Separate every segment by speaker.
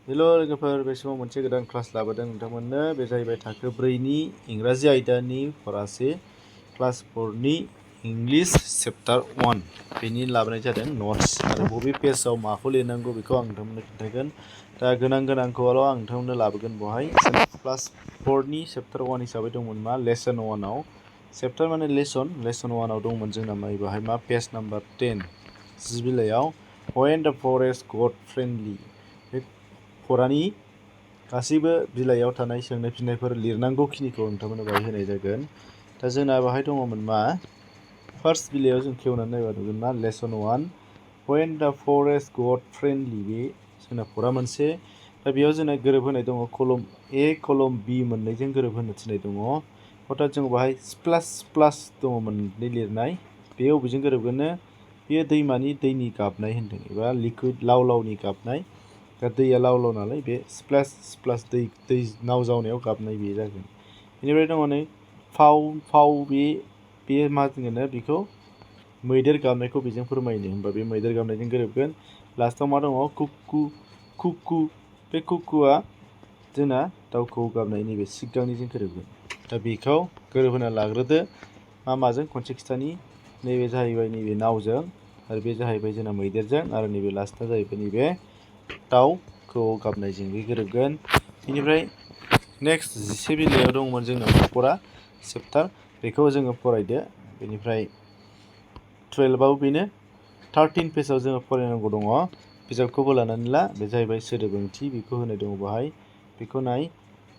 Speaker 1: Hello लोगोफोर, बे समाव मोनसे गोदान क्लास लाबोदों नोंथांमोननो। बे जाहैबाय थाखो 4नि इंराजि आयदानि फरासे क्लास 4नि इंलिश चैप्टार 1 बेनि लाबोनाय जादों नट्स आरो बबे पेजाव माखौ लिरनांगौ बेखौ आं नोंथांमोननो खिन्थागोन। दा गोनांखौल' आं नोंथांमोननो लाबोगोन। बहाय क्लास 4नि चैप्टार 1 हिसाबै दंमोन मा लेसन 1आव। चैप्टार माने लेसन 1आव दंमोन जोंना बाहाय मा पेज नाम्बार 10 10 बिलाइयाव व्हेन द फरेस्ट गट फ्रेन्डलि। बे फरानि गासैबो बिलाइयाव थानाय सोंनाय फिन्नायफोर लिरनांगौखिनिखौ नोंथांमोननो बाहाय होनाय जागोन। दा जोंना बाहाय दङमोन मा फार्स्ट बिलाइयाव जों खेवनानै नायबा नुगोन मा लेसन 1 व्हेन द फरेस्ट गट फ्रेन्डलि। बे जोंना फरा मोनसे। दा बेयाव जोंना गोरोब होनाय दङ कलम ए कलम बि मोननैजों गोरोब होनो थिननाय दङ। अर्थात जों बाहाय प्लास दङ मोननै लिरनाय। बे बबेजों गोरोबगोननो? बेयो दैमानि दैनि गाबनाय होन्दों एबा लिकुइड लाव-लावनि गाबनाय। दा दैया लाव-लाव नालाय बे स्प्लास दै नाव जावनायाव गाबनाय बे जागोन। बेनिफ्राय दङ नै फाव बे मा होनो बेखौ मैदेर गाबनायखौ बेजों फोरमायनो होनबा बे मैदेर गाबनायजों गोरोबगोन। लास्टआव मा दङ कुकु। बे कुकुआ जोंना दाउखौ गाबनाय नैबे सिगांनिजों गोरोबगोन। दा बेखौ गोरोबहोना लाग्रोदो माजों खनसे खिथानि। नैबे जाहैबाय नैबे नावजों आरो बे जाहैबाय जोंना मैदेरजों आरो नैबे लास्टआ जाहैबाय नैबे दाउखौ गाबनायजों बे गोरोबगोन। बेनिफ्राय नेक्स्ट 11 बिलाइयाव दंमोन जोंना फरा चैप्टार, बेखौ जोङो फरायदो। बेनिफ्राय 12आव बेनो 13 पेजाव जोङो फरायनांगौ दङ। बिजाबखौबो लानानै ला। बे जाहैबाय सोदोब ओंथि, बेखौ होनाय दङ बाहाय। बेखौ नाय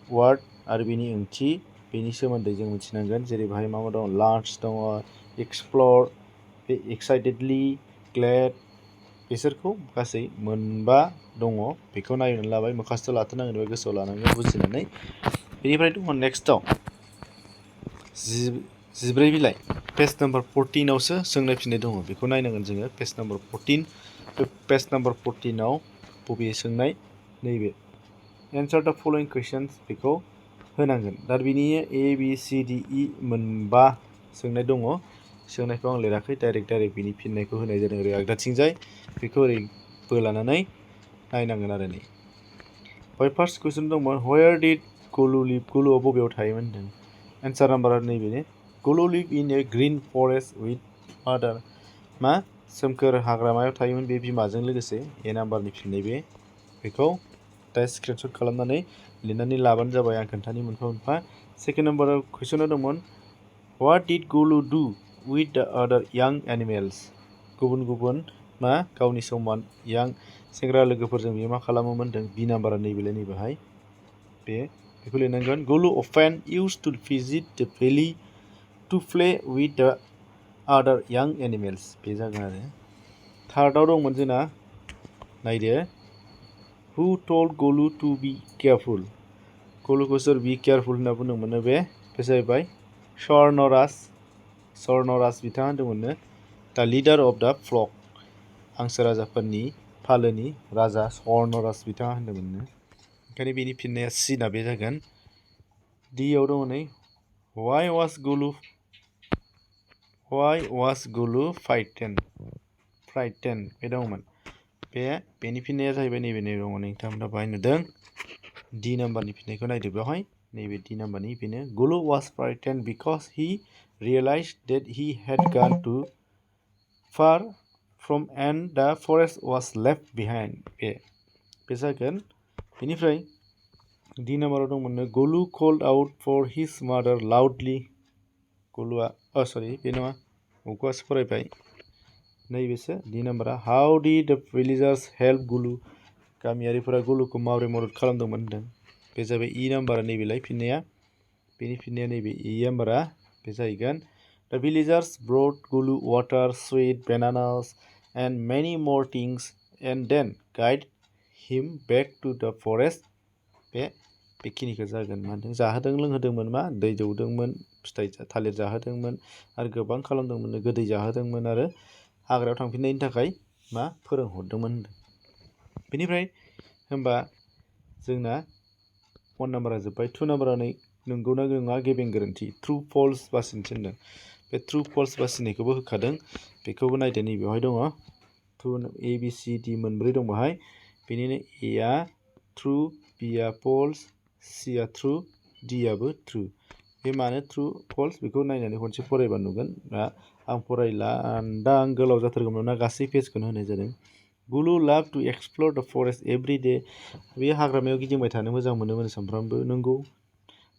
Speaker 1: वार्ड आरो बेनि ओंथि बेनि सोमोन्दै जों मिथिनांगोन। जेरै बाहाय मा दङ लार्ज दङ, एक्सप्लर, बे एक्साइटेडलि, ग्लेड, बिसोरखौ गासै मोनबा दङ। बेखौ नायनानै लाबाय, माखासे लाथारनांगोन बे गोसोआव लानांगोन बुजिनानै। बेनिफ्राय दङ नेक्स्टआव 14 बिलाइ पेज नाम्बार 14आवसो सोंनाय फिन्नाय दङ। बेखौ नायनांगोन जोङो पेज नाम्बार 14। बे पेज नाम्बार 14आव बबे सोंनाय नैबे एन्सार द फलोइं कुइसन्स बेखौ होनांगोन। दा बिनि ABCDE मोनबा सोंनाय दङ। सोंनायखौ आं लिराखै, डाइरेक्ट बिनि फिन्नायखौ होनाय जादों ओरै आगदाथिंजाय। बेखौ ओरै बोलानानै नायनांगोन आरो नै फार्स्ट कुइसन दंमोन व्हेयार डिड गलु लिभ। गलुआ बबेयाव थायोमोन होनदों। एन्सार नाम्बारा नैबेनो Golu live in a green forest with mother. मा सोमखोर हाग्रामायाव थायोमोन बे बिमाजों लोगोसे। ए नाम्बारनि फिन्नाय बेखौ दा स्क्रिनशट खालामनानै लिरनानै लाबानो जाबाय। आं खोन्थानि मोनफा मोनफा। सेकेन्ड नाम्बाराव कुइसना दंमोन व्हाट डिड गलु डु उइथ द आदार यां एनिमेल्स। गुबुन मा गावनि समान यां सेंग्रा लोगोफोरजों बियो मा खालामोमोन होनदों। बि नाम्बारा नैबेलाय नैबेहाय बेखौ लिरनांगोन गलु अफेन इउज टु भिजिट द भेलि टु प्ले उइथ द आदार यां एनिमेल्स। बे जागोन आरो थार्डआव दंमोन जोंना नायदो हु टल्ड गलु टु बि केयारफुल। गलुखौ सोर बि केयारफुल होनना बुंदोंमोननो। बे जाहैबाय स्वर्नराज बिथाङा होनदोंमोननो द लिडार अफ द फ्लक। हांसो राजाफोरनि फालोनि राजा स्वर्नराज बिथाङा होनदोंमोननो। ओंखायनो बेनि फिन्नाया सिना बे जागोन। डिआव दङ नै वाइ वाज गलु फ्राइटेन बे दङमोन। बेनि फिन्नाया जाहैबाय नैबे दङ नोंथांमोना बाहाय नुदों। डि नाम्बारनि फिन्नायखौ नायदो बेवहाय नैबे डि नाम्बारनि बेनो गलु was frightened because he realized that he had gone too far from and the forest was left behind. बे जागोन। बेनिफ्राय डि नाम्बाराव दंमोननो Golu called out for his mother loudly. गलुआ बे नङा गलुआसो फरायबाय नैबेसो डि नाम्बारा how did the villagers help गलु। गामियारिफोरा गलुखौ माबोरै मदद खालामदोंमोन होनदों। बे जाबाय इ नाम्बारा नैबेलाय फिन्नाया। बेनि फिन्नाया नैबे इ नाम्बारा बे जाहैगोन द भिलेजार्स ब्रट गलु वाटार स्वीट बेनानास एन्ड मेनि मर थिंग्स एन्ड देन गाइड हिम बेक टु द फरेस्ट। बेखिनिखौ जागोन। मा होनदों जाहोदों लोंहोदोंमोन, मा दै दौदोंमोन, फिथाइ थालिर जाहोदोंमोन आरो गोबां खालामदोंमोन, गोदै जाहोदोंमोन आरो हाग्रायाव थांफिननायनि थाखाय मा फोरोंहरदोंमोन होनदों। बेनिफ्राय होमबा जोंना 1 नाम्बारा जोब्बाय। 2 नाम्बारा नंगौना नङा गेबें गोरोन्थि ट्रु फल्स बासिनोसो होनदों। बे ट्रु फल्स बासिनायखौबो होखादों। बेखौबो नायदो नैबेवहाय दङ ABCD मोनब्रै दं बाहाय। बेनिनो एआ ट्रु, बिआ फल्स, सिआ ट्रु, डिआबो ट्रु। बे मानो ट्रु फल्स बेखौ नायनानै खनसे फरायबा नुगोन। दा आं फरायला, दा आं गोलाव जाथारगौमोन ना गासै पेजखौनो होनाय जादों। गुलु लाभ टु एक्सप्लर द फरेस्ट एभ्रि डे। बे हाग्रामायाव गिदिंबाय थानो मोजां मोनोमोन सानफ्रामबो। नंगौ।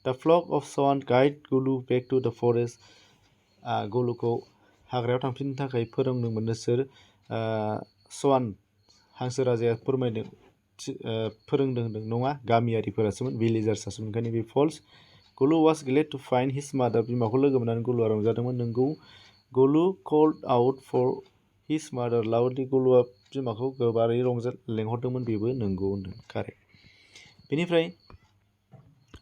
Speaker 1: द फ्लक अफ स्वान गाइड गुलु बेक टु द फरेस्ट। गुलुखौ हाग्रायाव थांफिननो थाखाय फोरोंदोंमोननो सोर? स्वान हांसो राजाया फोरोंदों होनदों। नङा, गामियारिफोरासोमोन, भिलेजार्सआसोमोन, ओंखायनो बे false. Gulu was glad to find his mother. बिमाखौ लोगो मोननानै गुलुआ रंजादोंमोन। नंगौ। Gulu called out for his mother loudly. गुलुआ बिमाखौ गोबारै लेंहरदोंमोन, बेबो नंगौ होनदों। कारेक्ट। बेनिफ्राय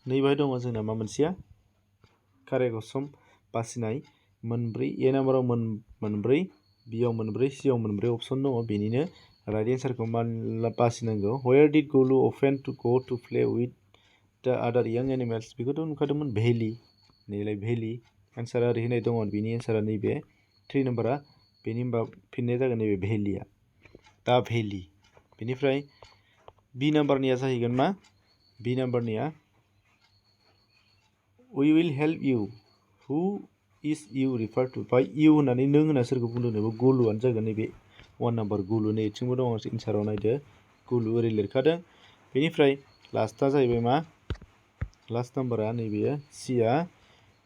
Speaker 1: नैबाहाय दङ जोंना मा मोनसेया कारेक्ट अपसन बासिनाय मोनब्रै। ए नाम्बाराव मोनब्रै, बिआव मोनब्रै, सिआव मोनब्रै अपसन दङ। बेनिनो राइट एन्सारखौ बासिनांगौ। वेयर डिड गुलु अफेन to go to play with द आदार यां एनिमेल्स। बेखौथ' नुखादोंमोन, भेलि। नैलाय भेलि। एन्सारा ओरै होनाय दङ। बिनि एन्सारा नैबे 3 नाम्बारा। बेनि होनबा फिननाया जागोन नैबे भेलिया, दा भेलि। बेनिफ्राय बि नाम्बारनिया जाहैगोन मा? बि नाम्बारनिया वी विल हेल्प इउ। हु इज इउ रिफार टु। बाय इउ होननानै नों होनना सोरखौ बुंदों? गुलुआनो जागोन नैबे 1 नाम्बार गुलु। नैथिंबो दङ एन्साराव नायदो, गुलु ओरै लिरखादों। बेनिफ्राय लास्टआ जाहैबाय मा? लास्ट नाम्बारा नैबे सिआ।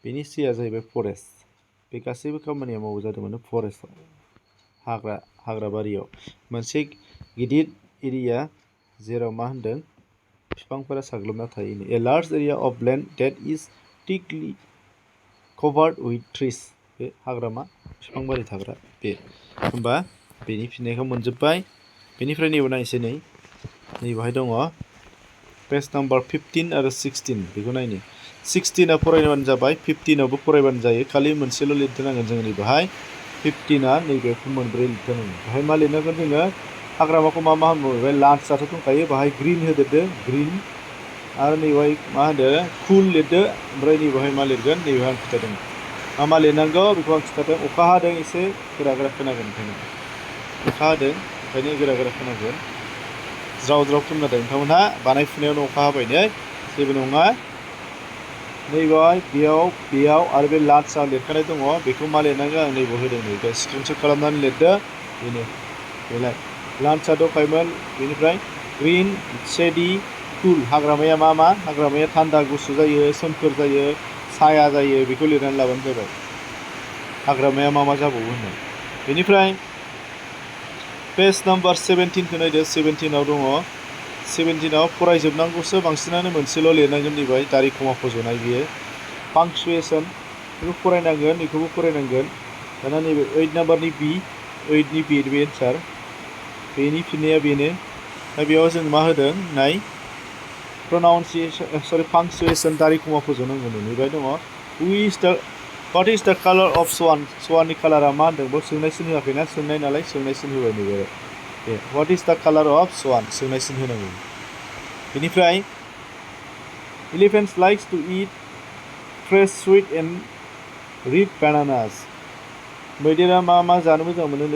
Speaker 1: बेनि सिआ जाहैबाय फरेस्ट। बे गासैबो खामानिया मावजादोंमोन फरेस्टआव, हाग्रा बारियाव। मोनसे गिदिर एरिया जेराव मा होनदों? बिफांफोरा साग्लोबना थायो। A large area of land that is thickly covered with trees. बे हाग्रामा बिफां बारि थाग्रा बे। होमबा बेनि फिननायखौ मोनजोब्बाय। बेनिफ्राय नैबे नायनोसै नैबाहाय दङ पेज नाम्बार 15 आरो 16। बेखौ नायनो। 16आ फरायबानो जाबाय, 15आवबो फरायबानो जायो। खालि मोनसेल' लिरथनांगोन जों नैबेहाय। 15आ नैबेखौ मोनब्रै लिरथनांगोन। बेहाय मा लिरनांगोन जोङो? हाग्रामाखौ मा होनबो? बे लान्सआथ' दंखायो, बाहाय ग्रिन होदेरदो, ग्रिन। आरो नैबेहाय मा होनदो? कुल लिरदो। ओमफ्राय नैबेहाय मा लिरगोन? नैबेहाय आं खिथादों मा लिरनांगौ बेखौ आं खिथादों। अखा हादों, एसे गोरा गोरा खोनागोन। ओंखायनो अखा हादों, ओंखायनो गोरा गोरा खोनागोन। ज्राव ज्राव खोनादों। नोंथांमोनहा बानायफुनायावनो अखा हाबाय नै, जेबो नङा। नैबेहाय बेयाव आरो बे लान्सआ लिरखानाय दङ। बेखौ मा लिरनांगौ? आं नैबेयाव होदों। नैबे स्क्रिनशट खालामनानै लिरदो। बेनो बेलाय लान्सआ दंखायोमोन। बेनिफ्राय ग्रिन, शेडि, कुल। हाग्रामाया मा? हाग्रामाया थान्दा गुसु जायो, सोमखोर जायो, साया जायो। बेखौ लिरनानै लाबानो जाबाय। हाग्रामाया मा जाबावो होनो। बेनिफ्राय पेज नाम्बार 17खौ नायदो। 17आव दङ। 17आव फरायजोबनांगौसो, बांसिनानो मोनसेल' लिरनांगोन। नैबाय दारि खमा फज'नाय बियो पांक्चुएसन। बेखौ फरायनांगोन, बेखौबो फरायनांगोन। दाना नैबे 8 नाम्बारनि बि, 8नि बि बे एन्सार। बेनि फिननाया बेनो। दा बेयाव जों मा होदों नाय? पांक्चुएसन दारि खमा फज'नांगौ। नैबाय दङ। What is the color of swan? स्वाननि कालारा मा होनदों? बेयाव सोंनायसिन होआखैना? सोंनाय नालाय सोंनायसिन होबाय नैबे। What is the color of swan? सोंनायसिन होनांगौ। बेनिफ्राय elephants likes to eat fresh sweet and ripe bananas. मैदेरा मा जानो मोजां मोनो?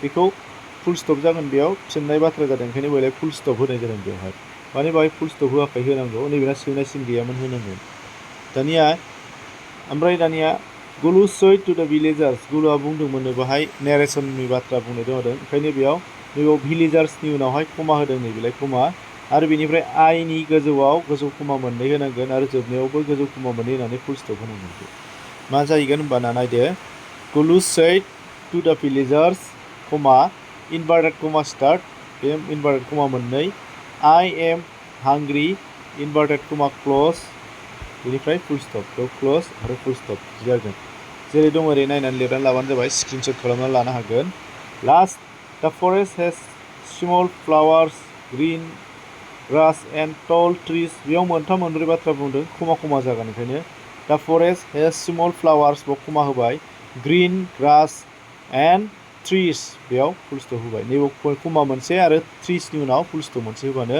Speaker 1: बेखौ फुल स्टप जागोन। बेयाव सोंनाय बाथ्रा जादों, ओंखायनो बेवहाय फुल स्टप होनाय जादों। बेवहाय माने बेवहाय फुल स्टप होआखै, होनांगौ। नैबेना सोंनायसिन गैयामोन, होनांगौ। दानिया गुलु सैड टु द भिलेजार्स। गुलुआ बुंदोंमोन बेवहाय नेरेसननि बाथ्रा बुंनाय दङ। ओंखायनो नैबेयाव भिलेजार्सनि उनावहाय कमा होदों। नैबेलाय कमा। आरो बेनिफ्राय आइनि गोजौआव गोजौ कमा मोननै होनांगोन, आरो जोबनायावबो गोजौ कमा मोननै होनानै फुल स्टप होनांगोन। मा जाहैगोन होनबाना नायदो। गुलु सैड टु द भिलेजार्स कमा इनभार्टेड कमा स्टार्ट। बे इनभार्टेड कमा मोननै। I am hungry इनभार्टेड कमा क्लज। बेनिफ्राय फुल स्टप। बेयाव क्लज आरो फुल स्टप जागोन। जेरै दं ओरै नायनानै लिरनानै लाबानो जाबाय। स्क्रिनशट खालामनानै लानो हागोन। Last, the forest has small flowers, green grass and tall trees. बेयाव मोनथाम मोनब्रै बाथ्रा बुंदों, कमा जागोन। ओंखायनो द फरेस्ट हेज स्मल फ्लावार्स, बेयाव कमा होबाय। ग्रिन ग्रास एन्ड ट्रिज, बेयाव फुल स्टप होबाय। नैबे कमा मोनसे आरो ट्रिजनि उनाव फुल स्टप मोनसे होबानो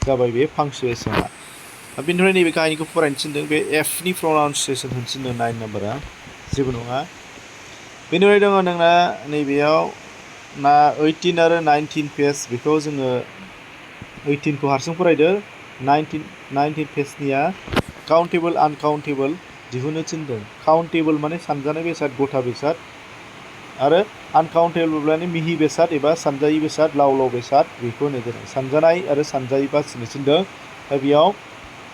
Speaker 1: जाबाय बे पांक्चुएसना। बेनिफ्राय नैबे काहिनिखौ फरायनो थिनदों। बे एफनि प्रनाउन्सिएसन होनो थिनदों 9 नाम्बारा। जेबो नङा। बेनिफ्राय दङ नोंना नैबेयाव 18 आरो 19 पेज। बेखौ जोङो 18 खौ हारसिं फरायदो 19 पेजनिया काउन्टेबल आनकाउन्टेबल दिहुननो थिनदों। काउन्टेबल माने सानजानाय बेसाद गथा बेसाद आरो आनकाउन्टेबल माने मिहि बेसाद एबा सानजायि बेसाद लाव लाव बेसाद बेखौ होनाय जादों। सानजानाय आरो सानजायि बासिनो थिनदों। दा बेयाव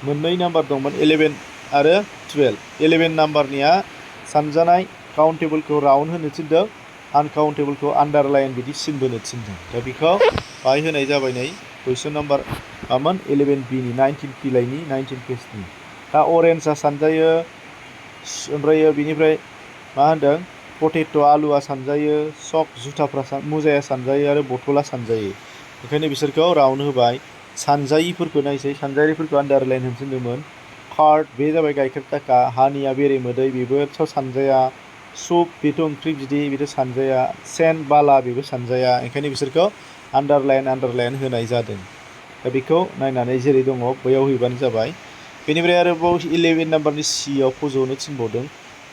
Speaker 1: मोननै नाम्बार दंमोन 11 आरो 12। 11 नाम्बारनिया सानजानाय काउन्टेबलखौ राउन्ड होनो थिनदों, आनकाउन्टेबलखौ आन्डारलाइन बिदि सिन बोनो थिनदों। दा बेखौ बाहाय होनाय जाबाय नै कुइसन नाम्बार मामोन 11B नि 19 बिलाइनि 19 पेजनि। दा अरेन्जआ सानजायो, ओमफ्राय बिनिफ्राय मा होनदों पटेट' आलुआ सानजायो, सक जुथाफ्रा मुजाया सानजायो आरो बथला सानजायो। बेखायनो बिसोरखौ राउन्ड होबाय। सानजायिफोरखौ नायसै, सानजायिफोरखौ आन्डारलाइन होनो थिनदोंमोन। कार्ड बे जाबाय गाइखेर दाखा, हानिया बेरे मोदै बेबो सानजाया, सुप बेथ' ओंख्रि बिदै बेथ' सानजाया, सेन्ट बाला बेबो सानजाया। ओंखायनो बिसोरखौ आन्डारलाइन होनाय जादों। दा बेखौ नायनानै जेरै दङ बैयाव हैबानो जाबाय। बेनिफ्राय आरोबाव 11 नाम्बारनि सिआव फज'नो थिनबावदों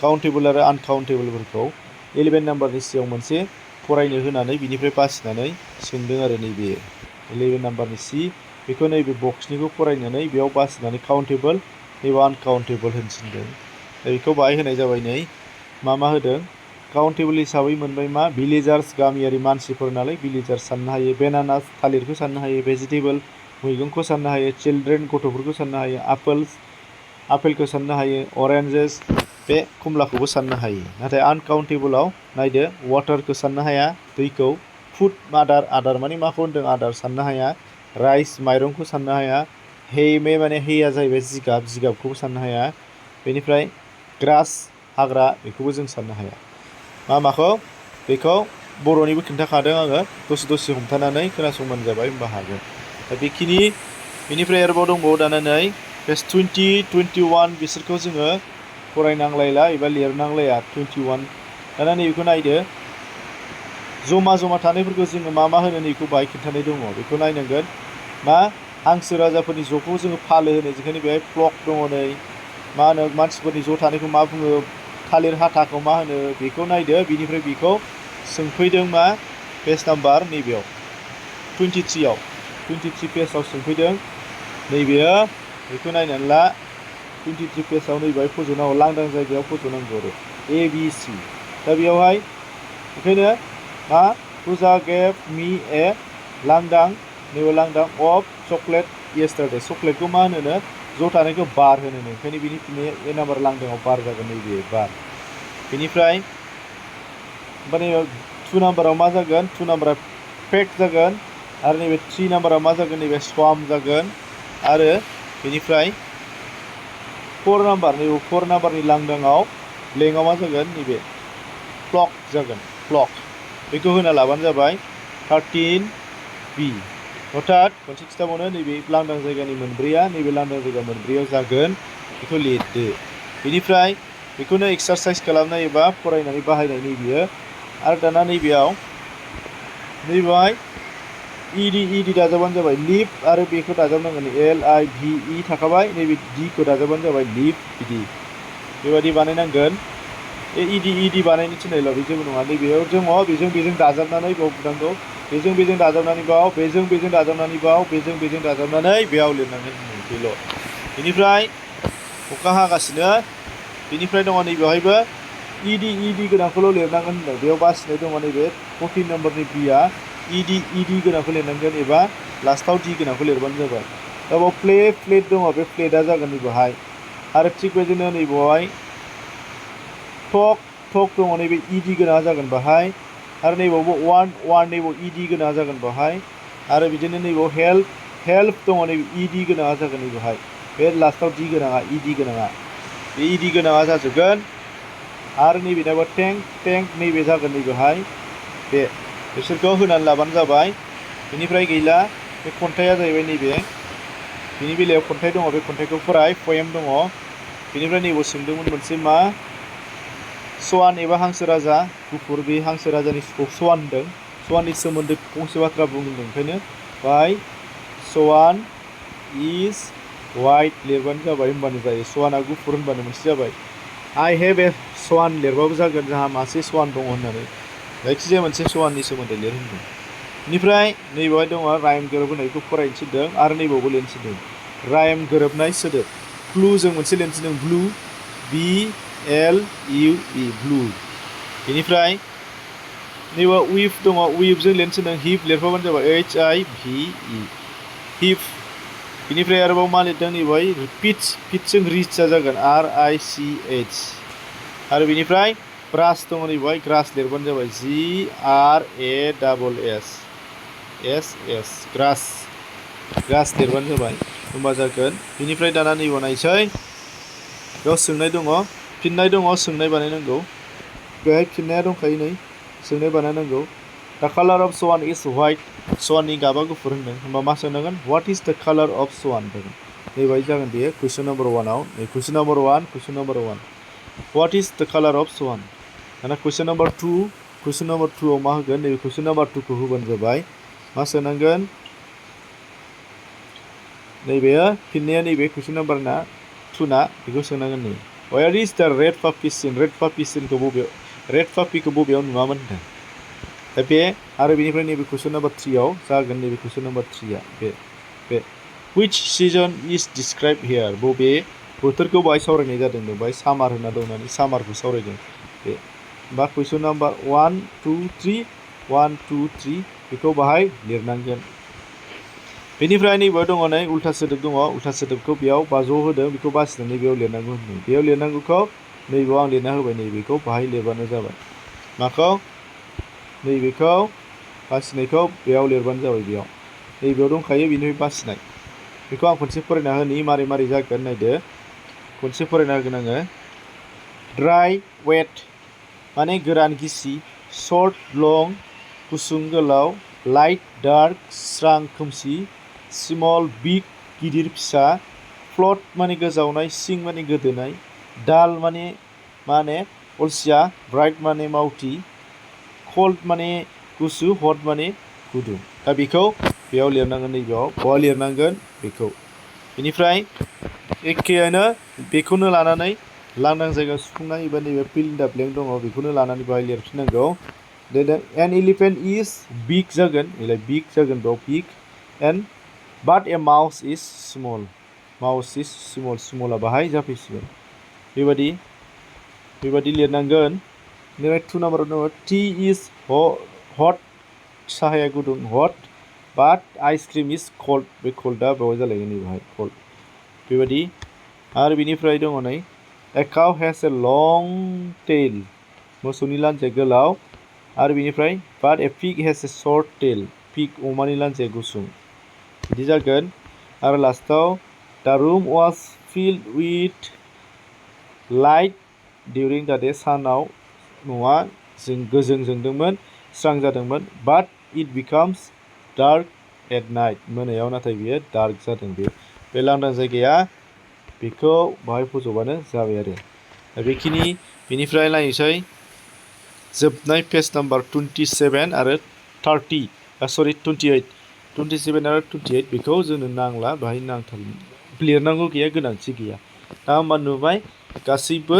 Speaker 1: काउन्टेबल आरो आनकाउन्टेबलफोरखौ। 11 नाम्बारनि सिआव मोनसे फरायनो होनानै बिनिफ्राय बासिनानै सोंदों आरो नैबे 11 नाम्बारनि सि बेखौ नैबे बक्सनिखौ फरायनानै बेयाव बासिनानै काउन्टेबल नैबे आनकाउन्टेबल होनो थिनदों। दा बेखौ बाहाय होनाय जाबाय नै मा होदों काउन्टेबल हिसाबै मोनबाय मा भिलेजार्स गामियारि मानसिफोर नालाय भिलेजार्स साननो हायो, बेनानास थालिरखौ साननो हायो, भेजिटेबल मैगंखौ साननो हायो, चिल्ड्रेन गथ'फोरखौ साननो हायो, आपेलखौ साननो हायो, अरेन्जेस बे खमलाखौबो साननो हायो। नाथाय आनकाउन्टेबलाव नायदो वाटारखौ साननो हाया, दैखौ, फुड आदार माने माखौ होनदों आदार साननो हाया, राइस माइरंखौ साननो हाया, हे माने हेया जाहैबाय जिगाबखौबो साननो हाया, बेनिफ्राय ग्रास हाग्रा बेखौबो जों साननो हाया। माखौ बेखौ बर'निबो खिन्थाखादों आङो, दसे हमथानानै खोनासंबानो जाबाय होमबा हागोन। दा बेखिनि बेनिफ्राय आरोबाव दंबावो दाना नै पेज 20, 21 बिसोरखौ जोङो फरायनांलायला एबा लिरनांलाया 21। दाना नैबेखौ नायदो जमा थानायफोरखौ जोङो मा होनो नैखौ बाहाय खिन्थानाय दङ। बेखौ नायनांगोन मा हांसो राजाफोरनि ज'खौ जोङो फालो होनो, ओंखायनो बेहाय फ्लक दङ। नै मा होनो मानसिफोरनि ज' थानायखौ मा बुङो, थालिर हाथाखौ मा होनो बेखौ नायदो। बिनिफ्राय बेखौ सोंफैदों मा पेज नाम्बार नैबेयाव 23 पेजाव सोंफैदों। नैबेयो बेखौ नायनानै ला 23 पेजाव नैबेहाय फज'नांगौ, लांदां जायगायाव फज'नांगौ आरो ABC। दा बेयावहाय ओंखायनो मा फुजा गेभ मि ए लांदां नैबे लांदां अफ चक्लेट येस्टारडे। चक्लेटखौ मा होनो ज' थानायखौ बार होनो, ओंखायनो बिनि फिननाया ए नाम्बार लांदाङाव बार जागोन, नैबे बार। बेनिफ्राय माने 2 नाम्बाराव मा जागोन, 2 नाम्बारा फेक्ट जागोन आरो नैबे 3 नाम्बारा मा जागोन, नैबे स्वाम जागोन आरो बेनिफ्राय 4 नाम्बारनि लांदाङाव ब्लेंकआव मा जागोन, नैबे फ्लक जागोन, फ्लक। बेखौ होना लाबानो जाबाय 13B। अर्थात मोनसे खिथाबावनो नैबे लांदां जायगानि मोनब्रैया नैबे लांदां जायगा मोनब्रैयाव जागोन, बेखौ लिरदो। बेनिफ्राय बेखौनो एक्सारसाइज खालामनाय एबा फरायनानै बाहायनाय नैबेयो। आरो दाना नैबेहाय इडि दाजाबानो जाबाय, लिभ आरो बेखौ दाजाबनांगोन LIVE थाखाबाय, नैबे डिखौ दाजाबानो जाबाय लिभ, बिदि बेबायदि बानायनांगोन। इडि बानायनो थिननायल' बे जेबो नङा। नैबेयाव दङ बेजों दाजाबनानै बाव बुनांगौ, बेजों दाजाबनानै बाव, बेजों दाजाबनानै बाव, बेजों दाजाबनानै बेयाव लिरनांगोन, बेल'। बेनिफ्राय अखा हागासिनो, बेनिफ्राय दङ नैबेवहायबो इडि गोनांखौल' लिरनांगोन होनदों। बेयाव बासिनाय दङ नैबे 14 नाम्बारनि बिया इडि गोनांखौ लिरनांगोन एबा लास्टाव डि गोनांखौ लिरबानो जाबाय। दा बाव प्लेट दङ, बे प्लेटआ जागोन नैबेहाय। आरो थिग बेबायदिनो नैबेवहाय टक दङ, नैबे इडि गोनाङा जागोन बाहाय। आरो नैबावबो वान नैबाव इडि गोनाङा जागोन बाहाय। आरो बिदिनो नैबाव हेल्प दङ, नैबे इडि गोनाङा जागोन नैबेहाय। बे लास्टाव डि गोनाङा इडि गोनाङा, बे इडि गोनाङा जाजोबगोन। आरो नैबेनाबो टेंक नैबे जागोन नैबेहाय। बे बिसोरखौ होनानै लाबानो जाबाय। बेनिफ्राय गैला, बे खन्थाइया जाहैबाय नैबे, बिनि बेलायाव खन्थाइ दङ, बे खन्थाइखौ फराय, पएम दङ। बेनिफ्राय नैबाव सोंदोंमोन मोनसे मा सवान एबा हांसो राजा गुफुर, बे हांसो राजानि सवान होनदों, सवाननि सोमोन्दै फंसे बाथ्रा बुंदों, ओंखायनो बाय सवान इज वाइट लिरबानो जाबाय, होमबानो जायो। सवाना गुफुर होनबानो मोनसे जाबाय। आइ हेभ ए सवान लिरबाबो जागोन, जोंहा मासे सवान दङ होननानै। जायखिजाया मोनसे सवाननि सोमोन्दै लिरहोदों। बेनिफ्राय नैबेवहाय दङ राइम गोरोबहोनायखौ फरायनो थिनदों आरो नैबावबो लिरनो थिनदों राइम गोरोबनाय सोदोब क्लु जों मोनसे लिरनो थिनदों ब्लु BLUE ब्लु बेनिफ्राय नैबेयाव उइफ दङ उइफजों लिरनो थिनदों हिप लिरफाबानो जाबाय HIVE हिप बेनिफ्राय आरोबाव मा लिरदों नैबेवहाय पिट्सजों रिचआ जागोन RICH आरो बेनिफ्राय ब्रास दङ नैबेवहाय ग्रास लिरबानो जाबाय GRASS ग्रास लिरबानो जाबाय होमबा जागोन बेनिफ्राय दाना नैबेयाव नायसै बेयाव सोंनाय दङ फिननाय दङ सोंनाय बानायनांगौ बेहाय फिननाया दंखायो नै सोंनाय बानायनांगौ द कालार अफ सवान इज व्हाइट सवाननि गाबा गुफुर होनदों होमबा मा सोंनांगोन व्हाट इज द कालार अफ सवान जागोन नैबाय जागोन बेयो कुइसन नम्बर 1आव कुइसन नम्बर 1 व्हाट इज द कालार अफ सवान दाना कुइसन नम्बर 2आव मा होगोन नैबे कुइसन नम्बर 2 खौ होबानो जाबाय मा सोनांगोन नैबेयो फिननाया नैबे कुइसन नम्बर 2 ना बेखौ सोनांगोन नै वेयर इज द रेड पापि सिन रेड पापिखौ बबेयाव नुवामोन होनदों दा बे आरो बेनिफ्राय नैबे कुइसन नम्बर 3आव जागोन नैबे कुइसन नम्बर 3आ बे which season is described here बबे बोथोरखौ बाहाय सावरायनाय जादों बाहाय सामार होनना दं होननानै सामारखौ सावरायदों बे बा कुइसन नम्बर 1 2 3 बेखौ बाहाय लिरनांगोन बेनिफ्राय नैबेयाव दङ नै उल्था सोदोब दङ उल्था सोदोबखौ बेयाव ज' होदों बेखौ बासिनानै बेयाव लिरनांगौ होनदों बेयाव लिरनांगौखौ नैबेयाव आं लिरना होबाय नैबेखौ बाहाय लिरबानो जाबाय माखौ नैबेखौ बासिनायखौ बेयाव लिरबानो जाबाय बेयाव नैबेयाव दंखायो बेनिफ्राय बासिनाय बेखौ आं खनसे फरायना होनि मारै जागोन नायदो खनसे फरायना होगोन आङो ड्राई वेट माने गोरान गिसि शर्ट लं गुसुं गोलाव लाइट डार्क स्रां खोमसि स्मल बिग गिदिर फिसा फ्लट माने गोजावनाय सिं माने गोदोनाय डाल माने अलसिया ब्राइट माने मावथि cold माने गुसु hot माने गुदुं दा बेखौ बेयाव लिरनांगोन नैबेयाव बहा लिरनांगोन बेखौ बेनिफ्राय एखेयानो बेखौनो लानानै लांदां जायगायाव सुफुंनाय एबा नैबे fill in the blank दङ बेखौनो लानानै बाहाय लिरफिननांगौ an elephant is big जागोन big जागोन बेयाव big and but a mouse is small smallआ बाहाय जाफैसिगोन बेबादि लिरनांगोन बेनिफ्राय 2 नाम्बाराव दङ tea is hot साहाया गुदुं hot but ice cream is cold बे coldआ बेवहाय जालायगोन नैबेहाय cold बेबादि आरो बेनिफ्राय दङ नै a cow has a long tail मोसौनि लान्जाया गोलाव आरो बेनिफ्राय but a pig has a short tail pig अमानि लान्जाया गुसुं बिदि जागोन आरो लास्टाव the room was filled with light during the day सानाव न'आ गोजों जोंदोंमोन स्रां जादोंमोन but it becomes dark at night मोनायाव नाथाय बियो dark जादों बे लांदां जायगाया बेखौ बाहाय फज'बानो जाबाय आरो बेखिनि बेनिफ्राय नायनोसै जोबनाय पेज नाम्बार 27 आरो 27 आरो 28 बेखौ जोंनो नांला बाहाय लिरनांगौ गैया गोनांथि गैया दा होमबा नुबाय गासैबो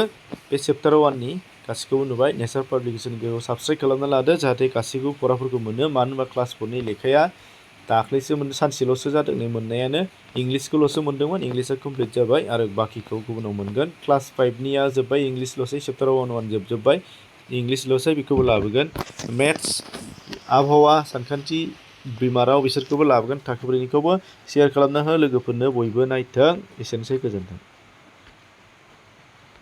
Speaker 1: बे चेप्टार 1नि गासैखौबो नुबाय नेचार पाब्लिकेसनखौ साबस्क्राइब खालामना लादो जाहाथे गासैखौबो फराफोरखौ मोनो मानो होनबा क्लास 4नि लेखाया दाख्लैसो सानसेल'सो जादों नै मोननायानो इंलिसखौल'सो मोनदोंमोन इंलिसआ कमप्लिट जाबाय आरो बाखिखौ गुबुनाव मोनगोन क्लास 5निया जोब्बाय इंलिसल'सै चेप्टार 1 जोबजोब्बाय इंलिसल'सै बेखौबो लाबोगोन मेथ्स आबहावा सानखान्थि बिमा राव बिसोरखौबो लाबोगोन थाखो 4निखौबो शेयार खालामना हो लोगोफोरनो बयबो नायथों एसेनोसै गोजोन्थों।